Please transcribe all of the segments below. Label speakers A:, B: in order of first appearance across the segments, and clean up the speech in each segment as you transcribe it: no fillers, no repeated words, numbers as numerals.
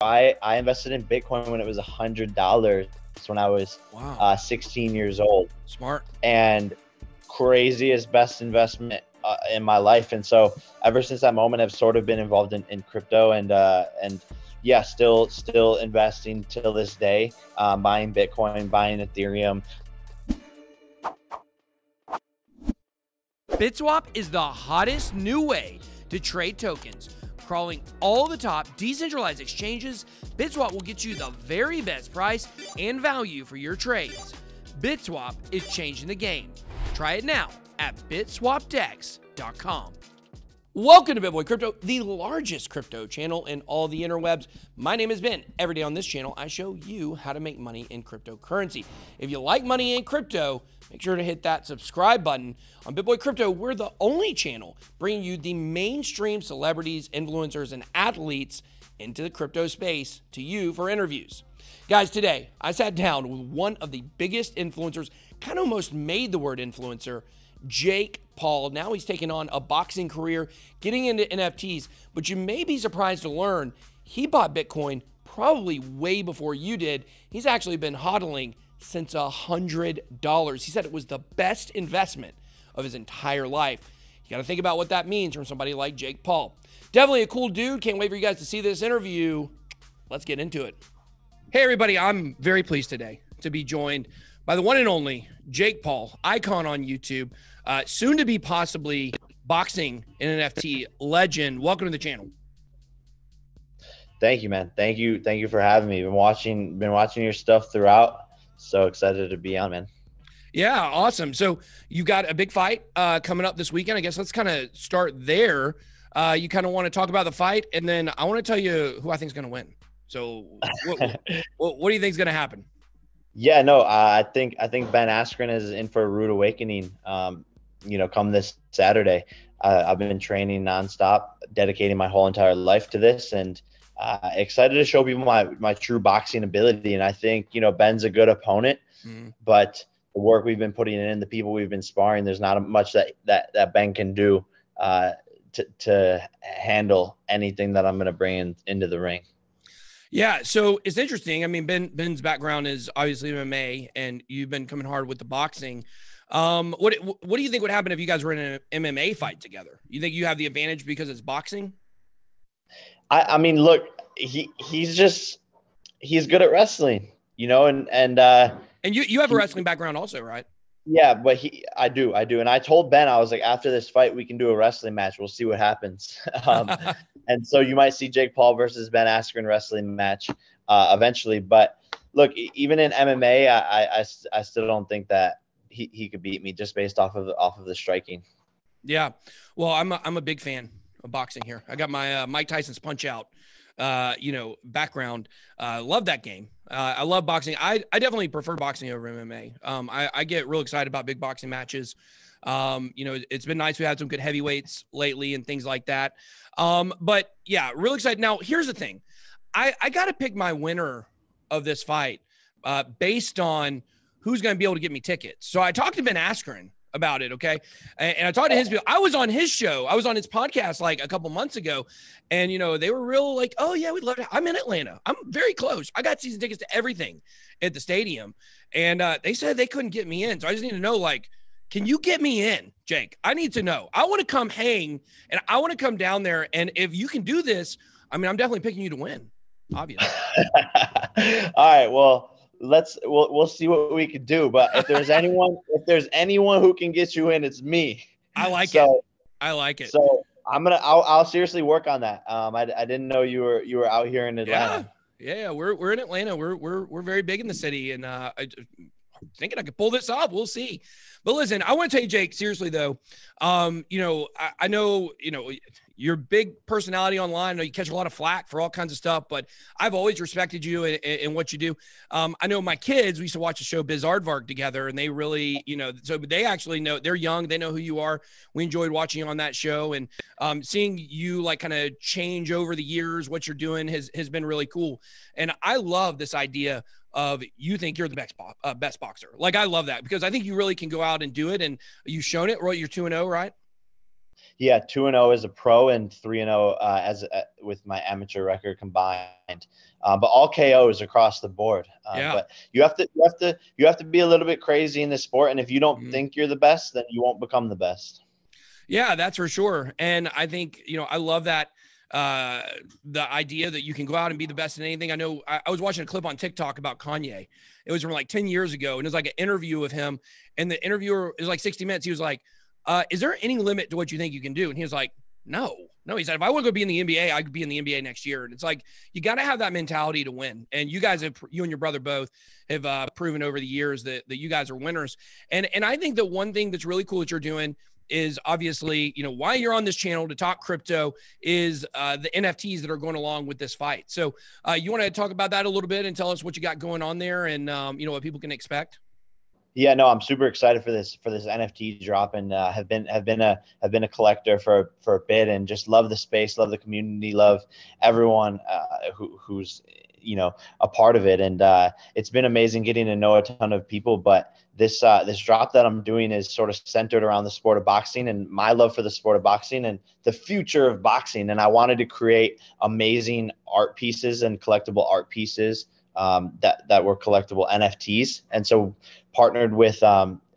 A: I invested in Bitcoin when it was $100 when I was 16 years old.
B: Smart.
A: And craziest, best investment in my life. And so ever since that moment, I've sort of been involved in crypto and yeah, still investing till this day, buying Bitcoin, buying Ethereum.
B: BitSwap is the hottest new way to trade tokens. Crawling all the top decentralized exchanges, BitSwap will get you the very best price and value for your trades. BitSwap is changing the game. Try it now at bitswapdex.com. Welcome to BitBoy Crypto, the largest crypto channel in all the interwebs. My name is Ben. Every day on this channel, I show you how to make money in cryptocurrency. If you like money in crypto, make sure to hit that subscribe button. On BitBoy Crypto, we're the only channel bringing you the mainstream celebrities, influencers, and athletes into the crypto space to you for interviews. Guys, today, I sat down with one of the biggest influencers, kind of almost made the word influencer, Jake Paul. Now he's taken on a boxing career, getting into NFTs, but you may be surprised to learn he bought Bitcoin probably way before you did. He's actually been hodling since $100. He said it was the best investment of his entire life. You got to think about what that means from somebody like Jake Paul. Definitely a cool dude. Can't wait for you guys to see this interview. Let's get into it. Hey, everybody. I'm very pleased today to be joined by the one and only Jake Paul, icon on YouTube, soon to be possibly boxing and NFT legend. Welcome to the channel.
A: Thank you, man. Thank you for having me. Been watching your stuff throughout. So excited to be on, man.
B: Yeah, awesome. So you got a big fight coming up this weekend. I guess let's kind of start there. You kind of want to talk about the fight, and then I want to tell you who I think is going to win. So what do you think is going to happen?
A: Yeah, no, I think Ben Askren is in for a rude awakening. Come this Saturday. I've been training nonstop, dedicating my whole entire life to this, and excited to show people my true boxing ability. And I think Ben's a good opponent, but the work we've been putting in, the people we've been sparring, there's not much that Ben can do to handle anything that I'm going to bring into the ring.
B: Yeah, so it's interesting. I mean, Ben's background is obviously MMA, and you've been coming hard with the boxing. What do you think would happen if you guys were in an MMA fight together? You think you have the advantage because it's boxing?
A: I mean, look, he's good at wrestling, and
B: you have a wrestling background also, right?
A: Yeah, but I do. And I told Ben, I was like, after this fight, we can do a wrestling match. We'll see what happens. And so you might see Jake Paul versus Ben Askren wrestling match eventually. But look, even in MMA, I still don't think that he could beat me just based off of the striking.
B: Yeah, well, I'm a big fan of boxing here. I got my Mike Tyson's Punch Out, background. Love that game. I love boxing. I definitely prefer boxing over MMA. I get real excited about big boxing matches. It's been nice. We had some good heavyweights lately and things like that. But yeah, real excited. Now, here's the thing. I got to pick my winner of this fight based on who's going to be able to get me tickets. So I talked to Ben Askren about it. Okay. And I talked to his people. I was on his show. I was on his podcast like a couple months ago, and they were real like, oh yeah, we'd love to. I'm in Atlanta. I'm very close. I got season tickets to everything at the stadium. And they said they couldn't get me in. So I just need to know, like, can you get me in, Jake? I need to know. I want to come hang, and I want to come down there. And if you can do this, I mean, I'm definitely picking you to win, obviously.
A: All right. Well, we'll see what we can do. But if there's anyone who can get you in, it's me.
B: I like it.
A: So I'll seriously work on that. I didn't know you were out here in Atlanta.
B: Yeah. We're in Atlanta. We're very big in the city, and I thinking I could pull this off. We'll see. But listen, I want to tell you, Jake, seriously though, I know, your big personality online. I know you catch a lot of flack for all kinds of stuff, but I've always respected you and what you do. I know my kids, we used to watch the show Biz Aardvark together, and they really, so they actually know, they're young. They know who you are. We enjoyed watching you on that show, and seeing you like kind of change over the years, what you're doing has been really cool. And I love this idea of you think you're the best boxer. Like, I love that because I think you really can go out and do it, and you've shown it. Right? You're 2-0, right?
A: Yeah, 2-0 as a pro and 3-0 as with my amateur record combined. But all KOs across the board. But you have to be a little bit crazy in this sport, and if you don't think you're the best, then you won't become the best.
B: Yeah, that's for sure. And I think, I love that the idea that you can go out and be the best in anything. I know I was watching a clip on TikTok about Kanye. It was from like 10 years ago, and it was like an interview of him, and the interviewer, it was like 60 minutes. He was like, is there any limit to what you think you can do? And he was like, no. He said, if I want to go be in the NBA, I could be in the NBA next year. And it's like, you got to have that mentality to win. And you guys you and your brother both have proven over the years that you guys are winners. And I think that one thing that's really cool that you're doing is obviously, why you're on this channel to talk crypto is the NFTs that are going along with this fight. So you want to talk about that a little bit and tell us what you got going on there and, what people can expect?
A: Yeah, no, I'm super excited for this NFT drop, and have been a collector for a bit, and just love the space, love the community, love everyone who's a part of it, and it's been amazing getting to know a ton of people. But this drop that I'm doing is sort of centered around the sport of boxing and my love for the sport of boxing and the future of boxing. And I wanted to create amazing art pieces and collectible art pieces that were collectible NFTs. And so partnered with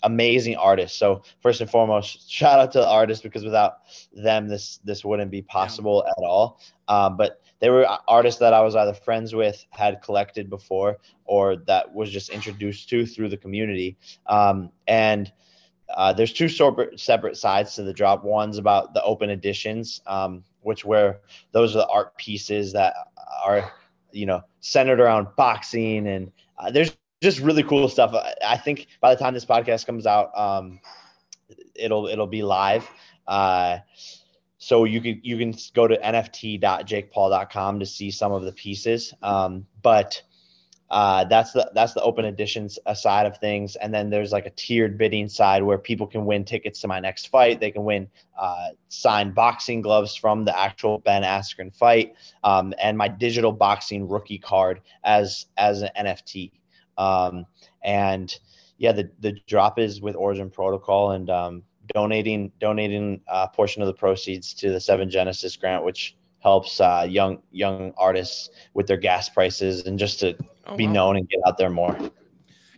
A: amazing artists. So first and foremost, shout out to the artists, because without them, this wouldn't be possible at all. But they were artists that I was either friends with, had collected before, or that was just introduced to through the community. And there's two separate sides to the drop. One's about the open editions, where those are the art pieces that are, centered around boxing. And there's just really cool stuff. I think by the time this podcast comes out, it'll be live. So you can go to nft.jakepaul.com to see some of the pieces. But that's the open editions side of things. And then there's like a tiered bidding side where people can win tickets to my next fight. They can win signed boxing gloves from the actual Ben Askren fight, and my digital boxing rookie card as an NFT. And yeah, the drop is with Origin Protocol, and donating a portion of the proceeds to the 7 Genesis grant, which helps young artists with their gas prices and just to be known and get out there more.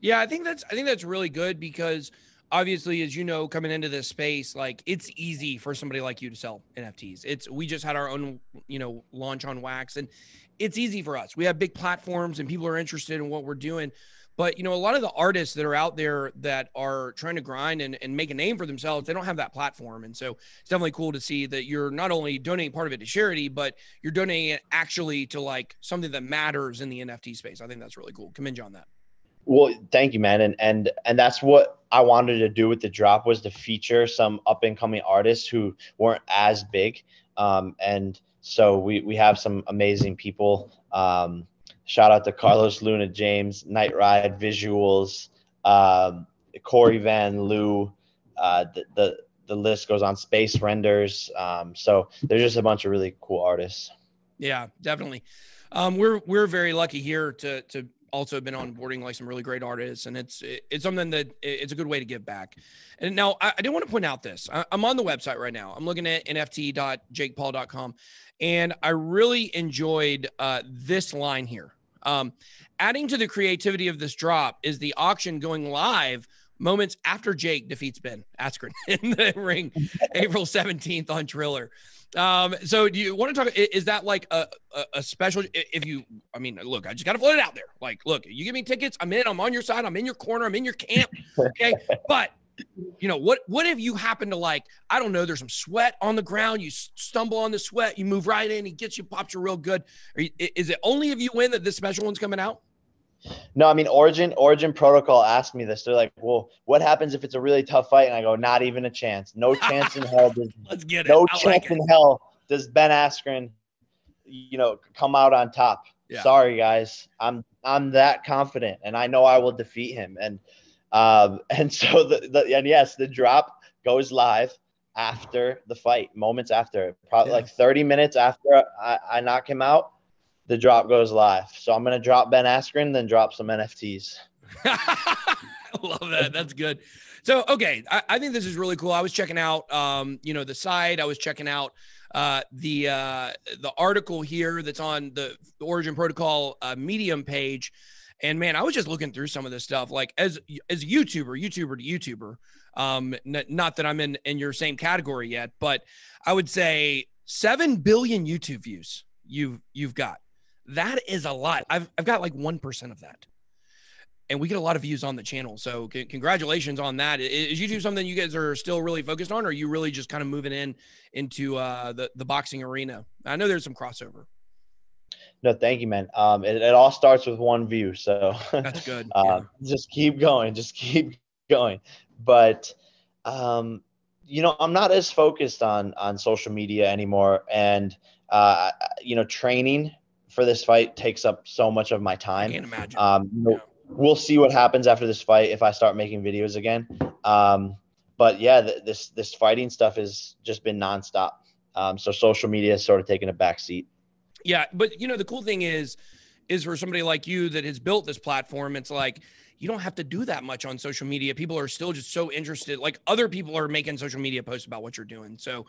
B: Yeah, I think that's really good, because obviously, as you know, coming into this space, like, it's easy for somebody like you to sell NFTs. We just had our own, launch on Wax, and it's easy for us. We have big platforms and people are interested in what we're doing. But, a lot of the artists that are out there that are trying to grind and make a name for themselves, they don't have that platform. And so it's definitely cool to see that you're not only donating part of it to charity, but you're donating it actually to like something that matters in the NFT space. I think that's really cool. Commend you on that.
A: Well, thank you, man. And that's what I wanted to do with the drop, was to feature some up and coming artists who weren't as big. And so we have some amazing people. Shout out to Carlos Luna James, Night Ride Visuals, Corey Van Loo. The list goes on. Space Renders. So there's just a bunch of really cool artists.
B: Yeah, definitely. We're very lucky here to also been onboarding like some really great artists, and it's something that it's a good way to give back. And now I did want to point out this. I'm on the website right now. I'm looking at nft.jakepaul.com, and I really enjoyed this line here. Adding to the creativity of this drop is the auction going live moments after Jake defeats Ben Askren in the ring, April 17th on Triller. So do you want to talk, is that like a special, look, I just got to float it out there. Like, look, you give me tickets, I'm on your side, I'm in your corner, I'm in your camp. Okay. But what if you happen to, like, I don't know, there's some sweat on the ground, you stumble on the sweat, you move right in, he gets you, pops you real good. Is it only if you win that this special one's coming out?
A: No, I mean, Origin Protocol asked me this. They're like, well, what happens if it's a really tough fight? And I go, not even a chance. No chance in hell.
B: Let's get it.
A: No chance in hell does Ben Askren, come out on top. Yeah. Sorry, guys. I'm that confident, and I know I will defeat him. And so the drop goes live after the fight, moments after, probably like 30 minutes after I knock him out. The drop goes live. So I'm going to drop Ben Askren, then drop some NFTs.
B: I love that. That's good. So, okay. I think this is really cool. I was checking out, the site. I was checking out the article here that's on the Origin Protocol Medium page. And man, I was just looking through some of this stuff, like as a YouTuber to YouTuber. Not that I'm in your same category yet, but I would say 7 billion YouTube views you've got. That is a lot. I've got like 1% of that. And we get a lot of views on the channel. So congratulations on that. Is YouTube something you guys are still really focused on, or are you really just kind of moving into the boxing arena? I know there's some crossover.
A: No, thank you, man. It all starts with 1 view. So
B: that's good. Yeah.
A: Just keep going. But, I'm not as focused on social media anymore. And, training for this fight takes up so much of my time.
B: I can't imagine.
A: We'll see what happens after this fight if I start making videos again. But yeah, this fighting stuff has just been nonstop. So social media has sort of taken a back seat.
B: Yeah, but the cool thing is for somebody like you that has built this platform, it's like you don't have to do that much on social media. People are still just so interested. Like other people are making social media posts about what you're doing. So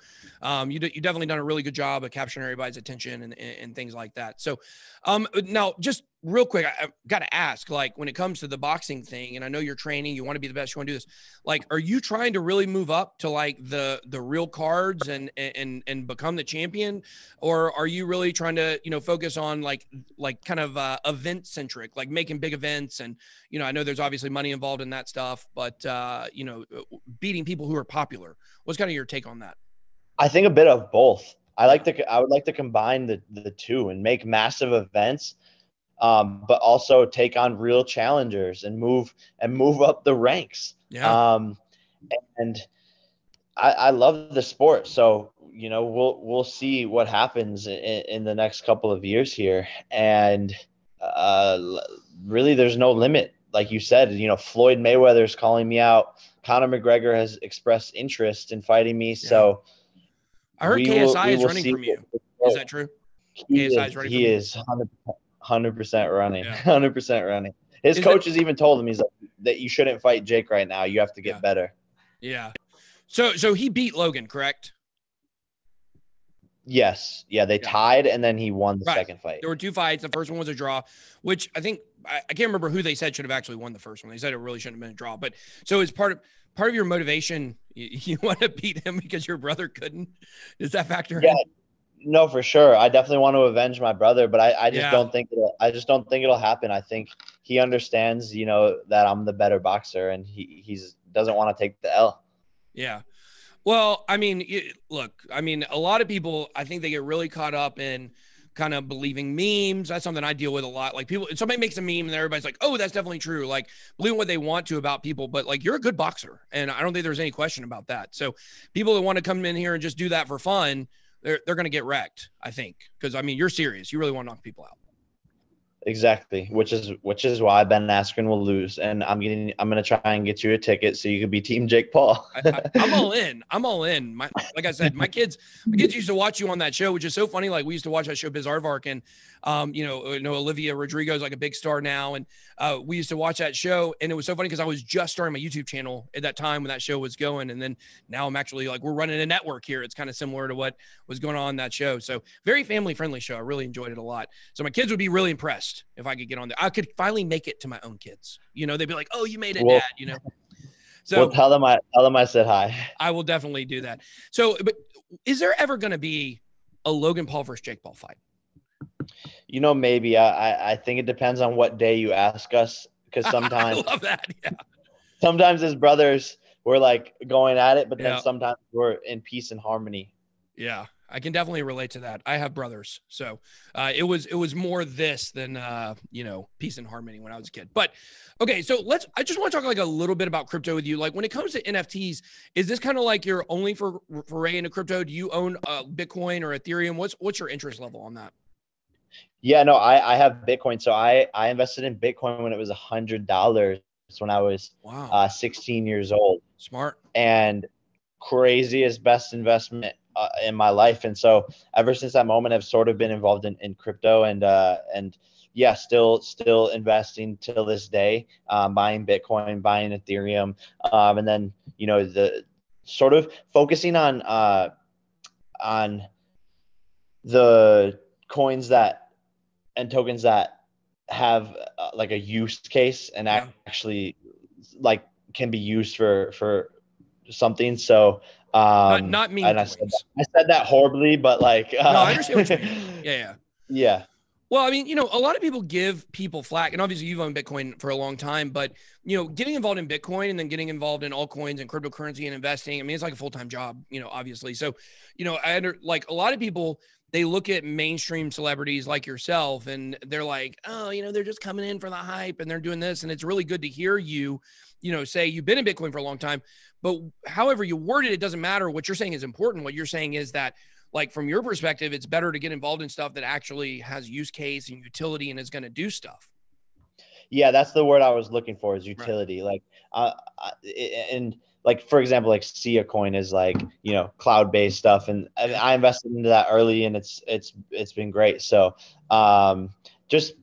B: you definitely done a really good job of capturing everybody's attention and things like that. So now just real quick, I've got to ask, like when it comes to the boxing thing, and I know you're training, you want to be the best, you want to do this. Like, are you trying to really move up to like the real cards and become the champion? Or are you really trying to, focus on like kind of event centric, like making big events? And, I know there's obviously money involved in that stuff, but beating people who are popular. What's kind of your take on that?
A: I think a bit of both. I would like to combine the two and make massive events, but also take on real challengers and move up the ranks.
B: Yeah.
A: And I love the sport. So, we'll see what happens in the next couple of years here. And really there's no limit. Like you said, Floyd Mayweather's calling me out. Conor McGregor has expressed interest in fighting me. Yeah. So
B: I heard KSI is running from you. Is that true? KSI is running from you?
A: He is 100% running. Yeah. 100% running. His coaches even told him, he's like, that you shouldn't fight Jake right now. You have to get better.
B: Yeah. So he beat Logan, correct?
A: Yes. Yeah. They tied and then he won the second fight.
B: There were 2 fights. The first one was a draw, which I think I can't remember who they said should have actually won the first one. They said it really shouldn't have been a draw. But so it's part of your motivation. You want to beat him because your brother couldn't. Does that factor in?
A: No, for sure. I definitely want to avenge my brother, but I just don't think it'll happen. I think he understands, that I'm the better boxer, and he doesn't want to take the L.
B: Yeah. Well, I mean, look, a lot of people, I think they get really caught up in kind of believing memes. That's something I deal with a lot. Like somebody makes a meme and everybody's like, oh, that's definitely true. Like believing what they want to about people, but like you're a good boxer. And I don't think there's any question about that. So people that want to come in here and just do that for fun, they're going to get wrecked, I think. Because you're serious. You really want to knock people out.
A: Exactly, which is why Ben Askren will lose, and I'm gonna try and get you a ticket so you could be Team Jake Paul.
B: I'm all in. Like I said, my kids used to watch you on that show, which is so funny. Like we used to watch that show, Biz Aardvark, and Olivia Rodrigo is like a big star now, and we used to watch that show, and it was so funny because I was just starting my YouTube channel at that time when that show was going, and then now I'm actually like we're running a network here. It's kind of similar to what was going on in that show. So very family friendly show. I really enjoyed it a lot. So my kids would be really impressed if I could get on there. I could finally make it to my own kids. They'd be like, "Oh, you made it, Dad." So
A: tell them I said hi.
B: I will definitely do that. So, but is there ever going to be a Logan Paul versus Jake Paul fight?
A: Maybe. I think it depends on what day you ask us, because sometimes
B: I love that. Yeah.
A: Sometimes as brothers we're like going at it, but then sometimes we're in peace and harmony.
B: Yeah. I can definitely relate to that. I have brothers. So it was more this than, peace and harmony when I was a kid. But okay, so I just want to talk like a little bit about crypto with you. Like when it comes to NFTs, is this kind of like you're only for foray into crypto? Do you own Bitcoin or Ethereum? What's your interest level on that?
A: Yeah, no, I have Bitcoin. So I invested in Bitcoin when it was $100 when I was 16 years old.
B: Smart.
A: And craziest best investment in my life. And so ever since that moment, I've sort of been involved in crypto and yeah, still investing till this day, buying Bitcoin, buying Ethereum, and then the sort of focusing on the coins that and tokens that have like a use case and actually like can be used for something. So
B: not meme
A: and
B: coins.
A: I said that horribly, but like
B: no, I understand what you mean.
A: Yeah.
B: Well, I mean, a lot of people give people flack, and obviously you've owned Bitcoin for a long time, but, getting involved in Bitcoin and then getting involved in altcoins and cryptocurrency and investing, I mean, it's like a full-time job, obviously. So, like a lot of people, they look at mainstream celebrities like yourself and they're like, oh, they're just coming in for the hype and they're doing this. And it's really good to hear you, say you've been in Bitcoin for a long time, but however you word it, it doesn't matter. What you're saying is important. What you're saying is that, like, from your perspective, it's better to get involved in stuff that actually has use case and utility and is going to do stuff.
A: Yeah, that's the word I was looking for, is utility.
B: Right.
A: Like, and like, for example, like Sia coin is like, cloud-based stuff. And I invested into that early and it's been great. So just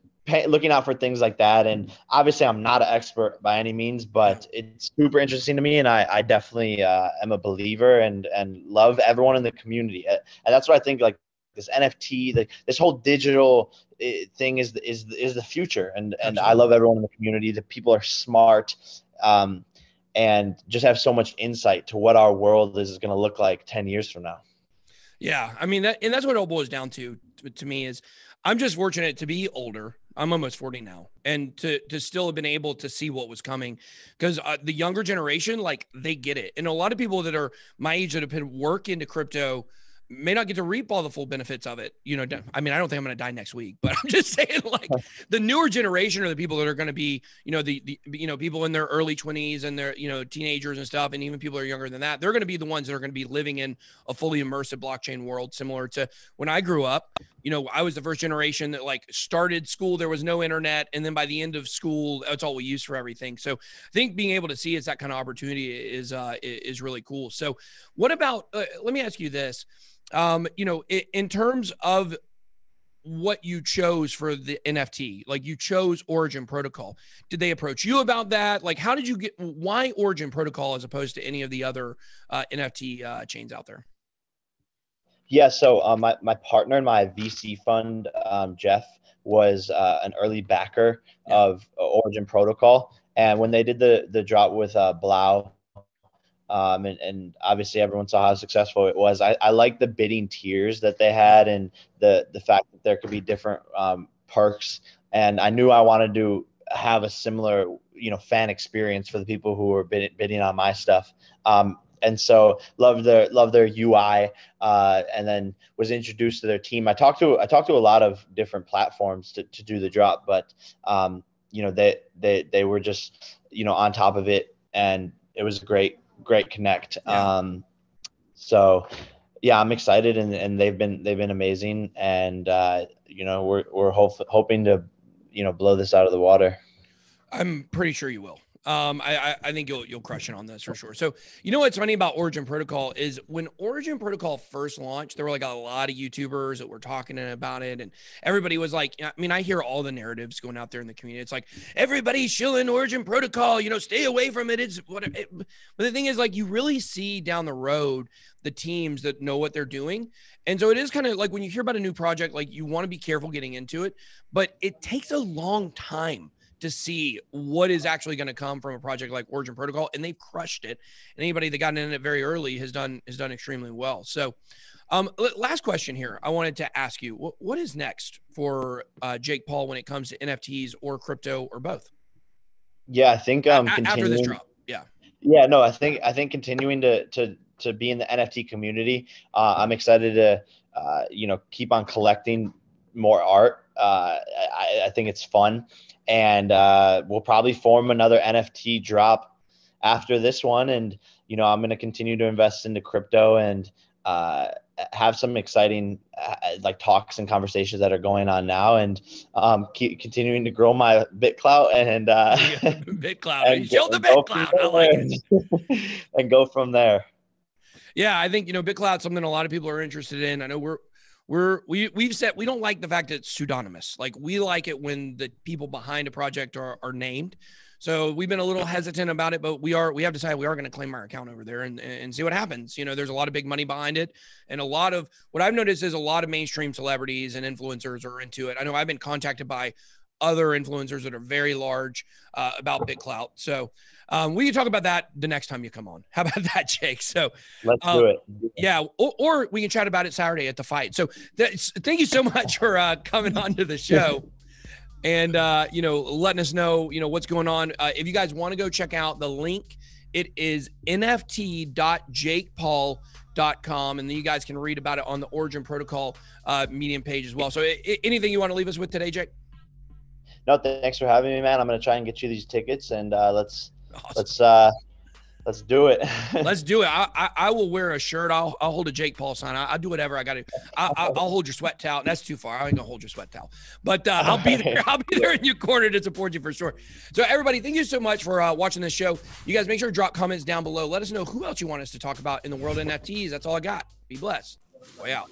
A: looking out for things like that. And obviously I'm not an expert by any means, but it's super interesting to me. And I definitely am a believer and love everyone in the community. And that's what I think, like, this NFT, like this whole digital thing is the future. And I love everyone in the community. The people are smart, and just have so much insight to what our world is going to look like 10 years from now.
B: Yeah. I mean, that's what it all boils down to me is I'm just fortunate to be older. I'm almost 40 now, and to still have been able to see what was coming, because the younger generation, like, they get it. And a lot of people that are my age that have put work into crypto may not get to reap all the full benefits of it. I mean, I don't think I'm going to die next week, but I'm just saying, like, the newer generation are the people that are going to be, the people in their early 20s and their, teenagers and stuff. And even people who are younger than that, they're going to be the ones that are going to be living in a fully immersive blockchain world, similar to when I grew up. I was the first generation that, like, started school. There was no internet. And then by the end of school, that's all we used for everything. So I think being able to see it's that kind of opportunity is really cool. So what about, let me ask you this. In terms of what you chose for the NFT, like, you chose Origin Protocol. Did they approach you about that? Like, how did you why Origin Protocol as opposed to any of the other NFT chains out there?
A: Yeah. So my partner in my VC fund, Jeff, was an early backer of Origin Protocol. And when they did the drop with Blau, and obviously everyone saw how successful it was. I like the bidding tiers that they had, and the fact that there could be different perks. And I knew I wanted to have a similar, fan experience for the people who were bidding on my stuff. And so loved their UI, and then was introduced to their team. I talked to a lot of different platforms to do the drop, but they were just on top of it, and it was a great connect. So yeah, I'm excited, and they've been amazing, and we're hoping to blow this out of the water.
B: I'm pretty sure you will. I think you'll crush it on this for sure. So, what's funny about Origin Protocol is when Origin Protocol first launched, there were like a lot of YouTubers that were talking about it, and everybody was like, I mean, I hear all the narratives going out there in the community. It's like, everybody's shilling Origin Protocol, stay away from it. But the thing is, like, you really see down the road the teams that know what they're doing. And so it is kind of like when you hear about a new project, like, you want to be careful getting into it, but it takes a long time to see what is actually going to come from a project like Origin Protocol, and they've crushed it. And anybody that got in it very early has done extremely well. So, last question here. I wanted to ask you, what is next for Jake Paul when it comes to NFTs or crypto or both?
A: Yeah, I think
B: after this drop.
A: Yeah, no, I think continuing to be in the NFT community. I'm excited to keep on collecting more art. I think it's fun. And we'll probably form another NFT drop after this one. And, I'm going to continue to invest into crypto and have some exciting like talks and conversations that are going on now, and keep continuing to grow my BitClout and
B: BitClout. And show the BitClout. I like it.
A: And go from there.
B: Yeah, I think, BitClout's something a lot of people are interested in. I know we've said we don't like the fact that it's pseudonymous. Like, we like it when the people behind a project are named. So we've been a little hesitant about it, but we have decided we are going to claim our account over there and see what happens. You know, there's a lot of big money behind it, and a lot of what I've noticed is a lot of mainstream celebrities and influencers are into it. I know I've been contacted by other influencers that are very large about BitClout. So we can talk about that the next time you come on. How about that, Jake? So
A: let's do it.
B: Yeah. Or we can chat about it Saturday at the fight. So thank you so much for coming on to the show. And, you know, letting us know, you know, what's going on. If you guys want to go check out the link, it is nft.jakepaul.com. And then you guys can read about it on the Origin Protocol Medium page as well. So anything you want to leave us with today, Jake?
A: No, thanks for having me, man. I'm going to try and get you these tickets, and let's do it.
B: Let's do it. I will wear a shirt. I'll hold a Jake Paul sign. I'll do whatever I got to. I'll hold your sweat towel. That's too far. I ain't gonna hold your sweat towel, but I'll be there. I'll be there in your corner to support you for sure. So everybody, thank you so much for watching this show. You guys make sure to drop comments down below. Let us know who else you want us to talk about in the world of NFTs. That's all I got. Be blessed. Way out.